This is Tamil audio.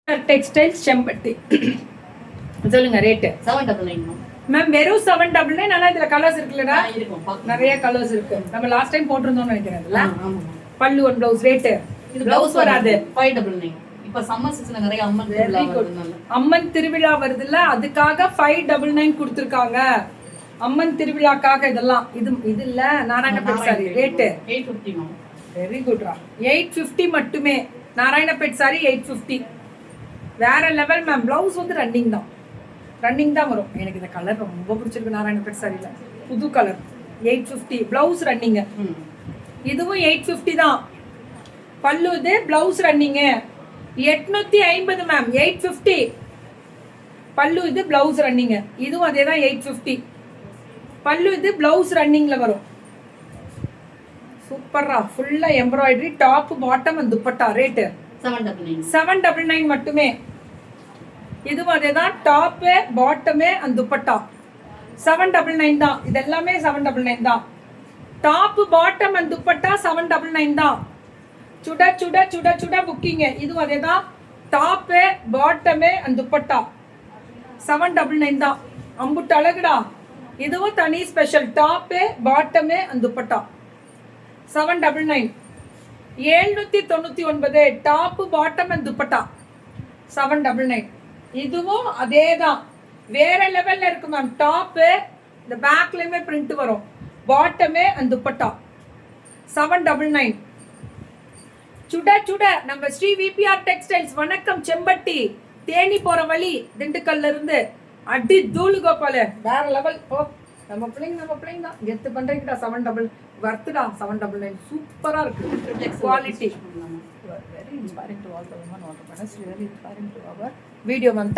டெக்ஸ்டைல்ஸ் செம்பட்டி. சொல்லுங்க ரேட்டு. 799 மேம். வெறும் 799. ஆனா இதுல கலர்ஸ் இருக்குல்லடா, நிறைய கலர்ஸ் இருக்கு. நம்ம லாஸ்ட் டைம் போட்டிருந்தோம்னு நினைக்கிறேன்ல. பல்லு ஒன் ப்ளவுஸ் ரேட்டு. இது ப்ளவுஸ் வராது 599. இப்ப சம்மர் சீசன்ல நிறைய அம்மன் திருவிழா வருதுனால அம்மன் திருவிழா வருதுல்ல, அதுக்காக 599 கொடுத்திருக்காங்க. அம்மன் திருவிழாக்காக இதெல்லாம். இது இல்ல நாராயணபேட் சாரி ரேட்டு 850 மேம். வெரி குட்ரா. 850 மட்டுமே. நாராயணபேட் சாரி 850. வேற லெவல் மேம். பிளவுஸ் வந்து ரன்னிங் தான் வரும். எனக்கு இந்த கலர் ரொம்ப பிடிச்சிருக்கு நாராயணபேட் சாரியில. புது கலர். 850 blouse running. இதுவும் 850 தான். பல்லு இது, பிளவுஸ் ரன்னிங் 850 மேம். 850 பல்லு இது, பிளவுஸ் ரன்னிங். இதுவும் அதே தான் 850. பல்லு இது, பிளவுஸ் ரன்னிங்ல வரும். சூப்பரா. ஃபுல்லா embroidery, top bottom and dupatta. Rate 799 மட்டுமே. இதுவும் அதே தான். டாப்பு பாட்டமே அண்ட் துப்பட்டா 799 தான். இது எல்லாமே 799 தான். டாப் பாட்டம் அண்ட் துப்பட்டா 799 தான். சுட சுட சுட சுட புக்கிங்க. இதுவும் அதே தான். டாப்பு பாட்டமே அண்ட் துப்பட்டா 799 தான். அம்புட்டு அழகுடா. இதுவும் தனி ஸ்பெஷல். டாப்பு பாட்டமே and dupatta 799. 799 top bottom and dupatta 799. இதுவும் அதே தான். வேற லெவல்ல இருக்கு மேம். டாப்பு இந்த பேக்லயுமே பிரிண்ட் வரும். பாட்டமே அண்ட் துப்பட்டா 799. சுட சுட நம்ம ஸ்ரீ விபிஆர் டெக்ஸ்டைல்ஸ். வணக்கம் செம்பட்டி. தேனி போற வழி திண்டுக்கல்ல இருந்து அடி தூளு கோபால. வேற லெவல். ஓ நம்ம பிள்ளைங்க தான் கெத்து பண்றீங்கடா. 799 வர்த்துடா. 799 சூப்பரா இருக்கு. Quality very inspiring to all the women entrepreneurs. Really inspiring to our video, ma'am.